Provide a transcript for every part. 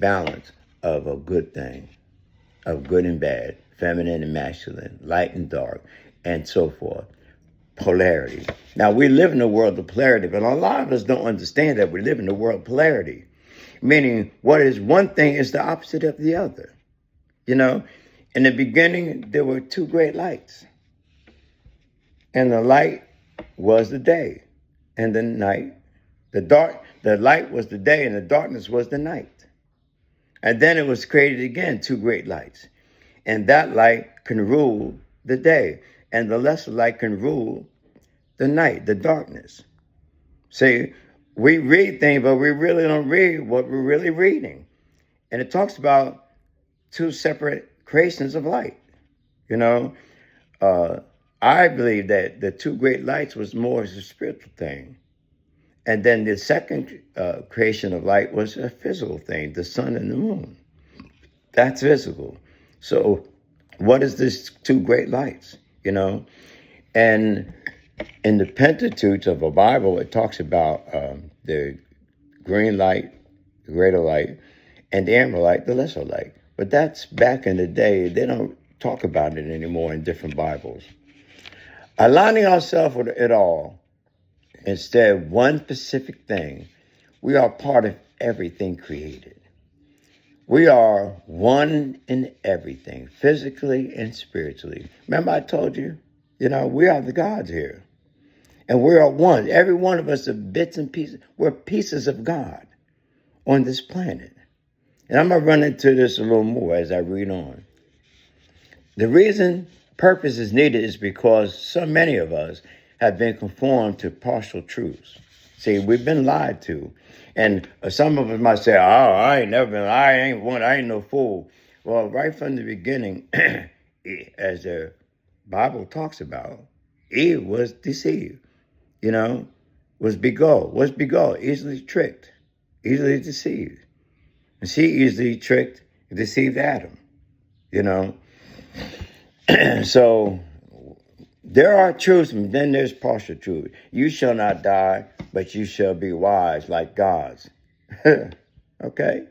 balance of a good thing, of good and bad, feminine and masculine, light and dark, and so forth. Polarity. Now, we live in a world of polarity, but a lot of us don't understand that we live in a world of polarity, meaning what is one thing is the opposite of the other. You know, in the beginning, there were two great lights, and the light was the day, and the night, the light was the day, and the darkness was the night. And then it was created again, two great lights. And that light can rule the day, and the lesser light can rule the night, the darkness. See, we read things, but we really don't read what we're really reading. And it talks about two separate creations of light. You know, I believe that the two great lights was more as a spiritual thing. And then the second creation of light was a physical thing, the sun and the moon. That's physical. So what is this two great lights, you know? And in the Pentateuch of the Bible, it talks about the green light, the greater light, and the amber light, the lesser light. But that's back in the day. They don't talk about it anymore in different Bibles. Aligning ourselves with it all, instead one specific thing, we are part of everything created. We are one in everything, physically and spiritually. Remember I told you, we are the gods here. And we are one. Every one of us are bits and pieces. We're pieces of God on this planet. And I'm going to run into this a little more as I read on. The reason purpose is needed is because so many of us have been conformed to partial truths. See, we've been lied to. And some of us might say, oh, I ain't no fool. Well, right from the beginning, as the Bible talks about, Eve was deceived, was beguiled. What's beguiled? Easily tricked, easily deceived. And she easily tricked and deceived Adam, So there are truths, and then there's partial truth. You shall not die, but you shall be wise like gods. Okay?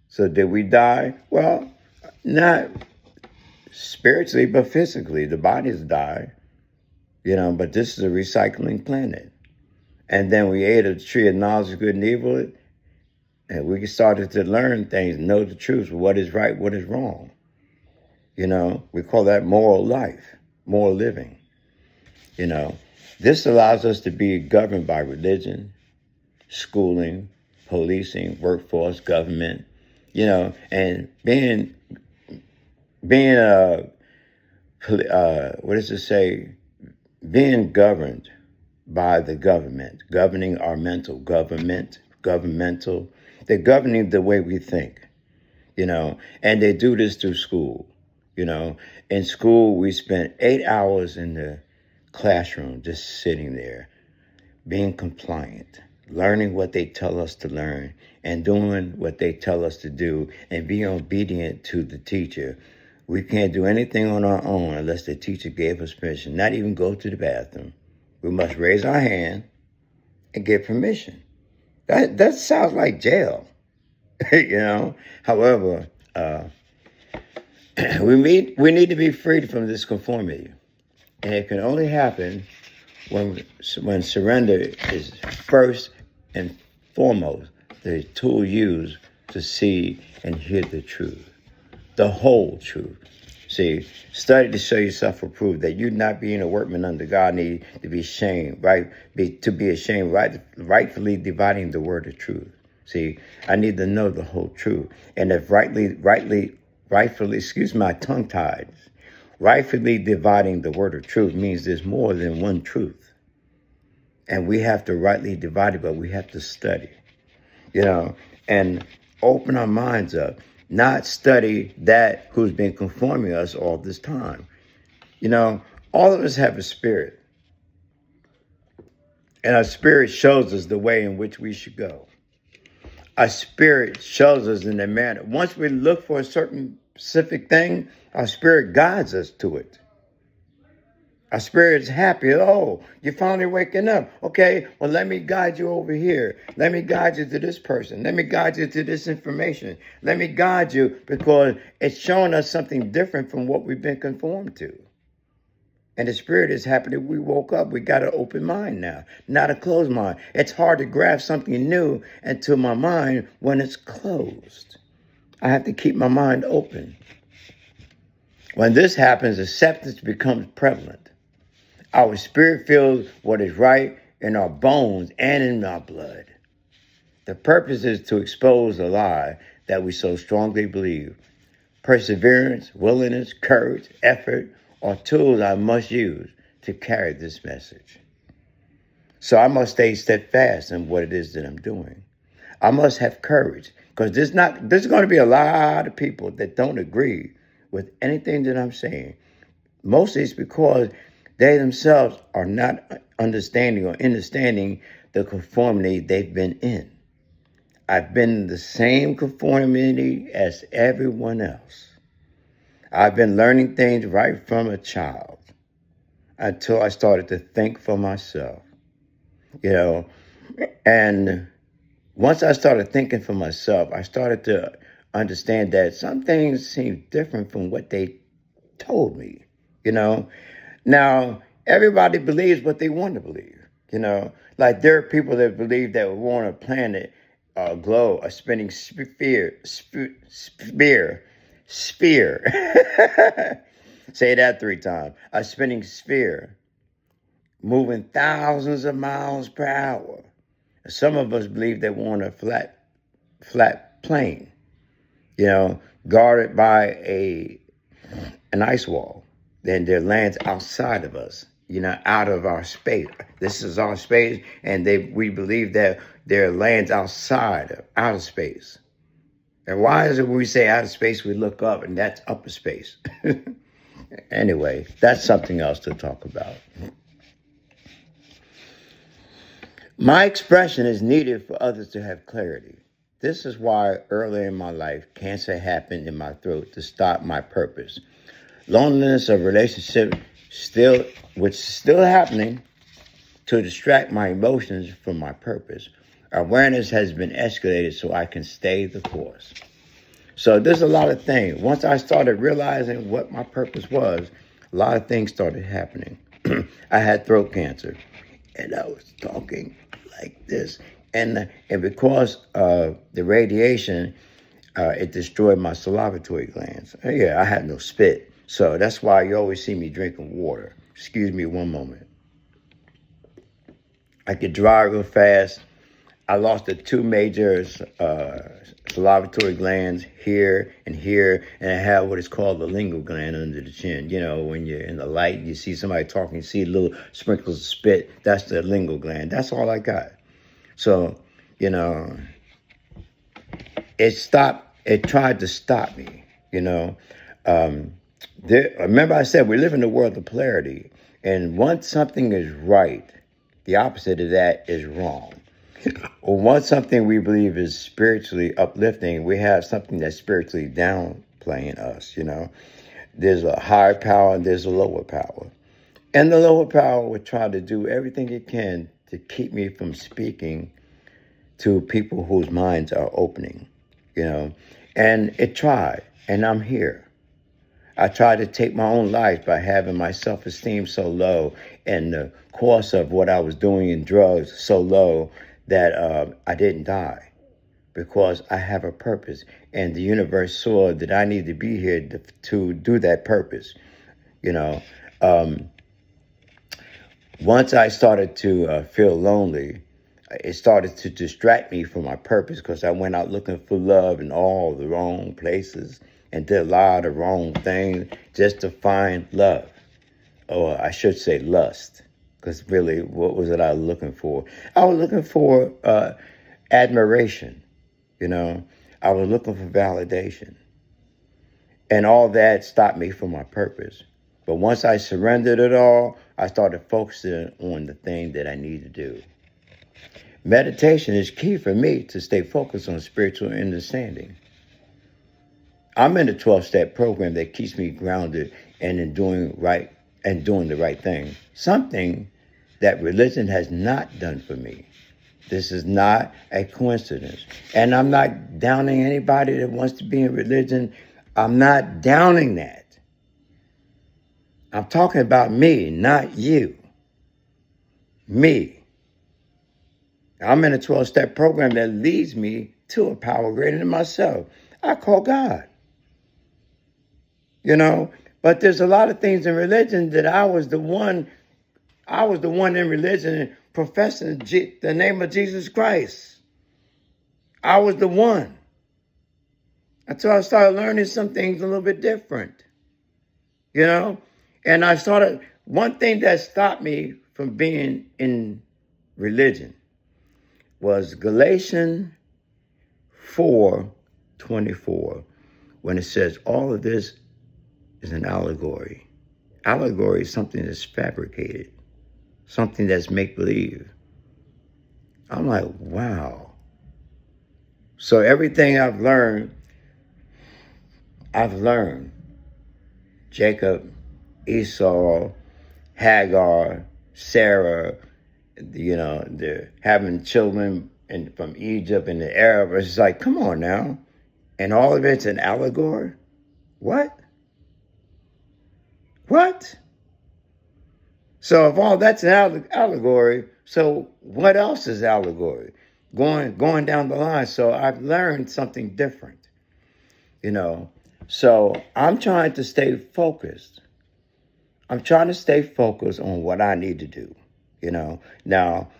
So did we die? Well, not spiritually, but physically. The bodies die, but this is a recycling planet. And then we ate of the tree of knowledge of good and evil, and we started to learn things, know the truth, what is right, what is wrong. We call that moral life, moral living. This allows us to be governed by religion, schooling, policing, workforce, government, and being what does it say? Being governed by the government, governing our governmental. They're governing the way we think, and they do this through school. In school, we spent 8 hours in the classroom just sitting there, being compliant, learning what they tell us to learn, and doing what they tell us to do, and being obedient to the teacher. We can't do anything on our own unless the teacher gave us permission, not even go to the bathroom. We must raise our hand and get permission. That sounds like jail, However, we need to be freed from this conformity. And it can only happen when surrender is first and foremost the tool used to see and hear the truth, the whole truth. See, study to show yourself approved, that you not being a workman under God need to be ashamed, right? To be ashamed, rightfully dividing the word of truth. See, I need to know the whole truth. And if rightfully, excuse my tongue ties, rightfully dividing the word of truth means there's more than one truth. And we have to rightly divide it, but we have to study, and open our minds up, not study that who's been conforming us all this time. All of us have a spirit, and our spirit shows us the way in which we should go. Our spirit shows us in the manner. Once we look for a certain specific thing, our spirit guides us to it. Our spirit is happy. Oh, you're finally waking up. Okay, well, let me guide you over here. Let me guide you to this person. Let me guide you to this information. Let me guide you because it's showing us something different from what we've been conformed to. And the spirit is happy that we woke up. We got an open mind now, not a closed mind. It's hard to grasp something new into my mind when it's closed. I have to keep my mind open. When this happens, acceptance becomes prevalent. Our spirit feels what is right in our bones and in our blood. The purpose is to expose the lie that we so strongly believe. Perseverance, willingness, courage, effort are tools I must use to carry this message. So I must stay steadfast in what it is that I'm doing. I must have courage because there's going to be a lot of people that don't agree with anything that I'm saying. Mostly it's because they themselves are not understanding the conformity they've been in. I've been in the same conformity as everyone else. I've been learning things right from a child until I started to think for myself, and once I started thinking for myself, I started to understand that some things seem different from what they told me, Now, everybody believes what they want to believe, Like there are people that believe that we're on a planet, a globe, a spinning sphere. Say that 3 times. A spinning sphere, moving thousands of miles per hour. Some of us believe that we're on a flat plane, guarded by an ice wall. Then there are lands outside of us, out of our space. This is our space, and we believe that there are lands outside outer space. And why is it when we say outer space, we look up, and that's upper space? Anyway, that's something else to talk about. My expression is needed for others to have clarity. This is why early in my life, cancer happened in my throat to stop my purpose. Loneliness of relationship which is still happening to distract my emotions from my purpose. Awareness has been escalated so I can stay the course. So there's a lot of things. Once I started realizing what my purpose was, a lot of things started happening. I had throat cancer, and I was talking like this. And because of the radiation, it destroyed my salivatory glands. Yeah, I had no spit. So that's why you always see me drinking water. Excuse me one moment. I could drive real fast. I lost the 2 major salivatory glands here, and I have what is called the lingual gland under the chin. When you're in the light, you see somebody talking, you see little sprinkles of spit. That's the lingual gland. That's all I got. So, it tried to stop me, remember I said we live in a world of polarity, and once something is right, the opposite of that is wrong. Or once something we believe is spiritually uplifting, we have something that's spiritually downplaying us, There's a higher power and there's a lower power. And the lower power would try to do everything it can to keep me from speaking to people whose minds are opening, And it tried, and I'm here. I tried to take my own life by having my self-esteem so low and the course of what I was doing in drugs so low that I didn't die because I have a purpose. And the universe saw that I need to be here to do that purpose. Once I started to feel lonely, it started to distract me from my purpose because I went out looking for love in all the wrong places and did a lot of wrong things just to find love. Or I should say lust. Because really, what was it I was looking for? I was looking for admiration. I was looking for validation. And all that stopped me from my purpose. But once I surrendered it all, I started focusing on the thing that I need to do. Meditation is key for me to stay focused on spiritual understanding. I'm in a 12-step program that keeps me grounded and in doing right and doing the right thing. Something that religion has not done for me. This is not a coincidence. And I'm not downing anybody that wants to be in religion. I'm not downing that. I'm talking about me, not you. Me. I'm in a 12-step program that leads me to a power greater than myself. I call God. You know, but there's a lot of things in religion that I was the one in religion professing the name of Jesus Christ. I was the one. Until I started learning some things a little bit different. You know? And one thing that stopped me from being in religion was Galatians 4:24, when it says all of this is an allegory. Allegory is something that's fabricated, something that's make-believe. I'm like, wow. So everything I've learned. Jacob, Esau, Hagar, Sarah, they're having children from Egypt and the Arab. It's like, come on now. And all of it's an allegory? What? What? So if all that's an allegory, so what else is allegory? Going down the line. So I've learned something different, So I'm trying to stay focused. I'm trying to stay focused on what I need to do, Now,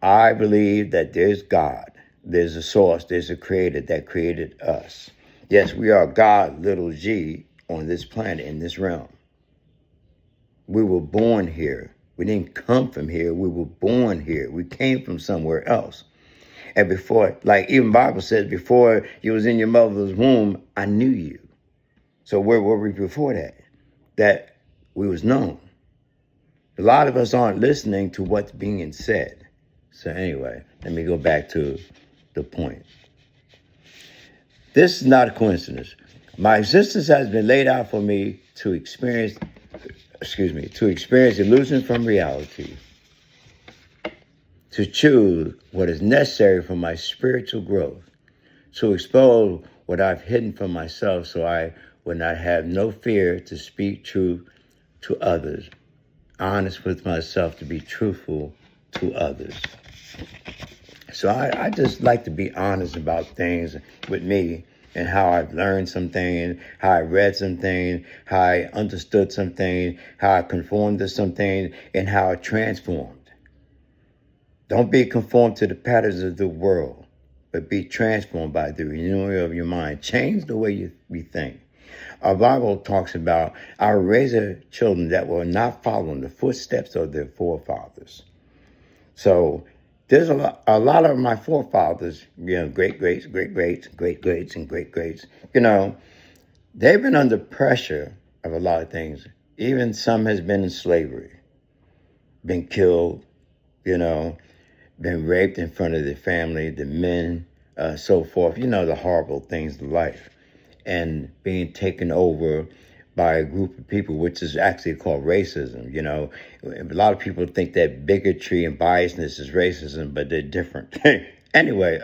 I believe that there's God. There's a source. There's a creator that created us. Yes, we are God, little g, on this planet, in this realm. We were born here. We didn't come from here. We were born here. We came from somewhere else. And before, like even Bible says, before you was in your mother's womb, I knew you. So where were we before that? That we was known. A lot of us aren't listening to what's being said. So anyway, let me go back to the point. This is not a coincidence. My existence has been laid out for me to experience illusion from reality, to choose what is necessary for my spiritual growth, to expose what I've hidden from myself so I would not have no fear to speak truth to others, honest with myself to be truthful to others. So I just like to be honest about things with me and how I've learned some things, how I read some things, how I understood some things, how I conformed to some things, and how I transformed. Don't be conformed to the patterns of the world, but be transformed by the renewing of your mind. Change the way we think. Our Bible talks about our raising children that will not follow in the footsteps of their forefathers. So there's a lot of my forefathers, great-greats, great-greats, great-greats, and great-greats, they've been under pressure of a lot of things. Even some has been in slavery, been killed, been raped in front of their family, the men, so forth, the horrible things of life. And being taken over by a group of people, which is actually called racism. A lot of people think that bigotry and biasness is racism, but they're different. Anyway,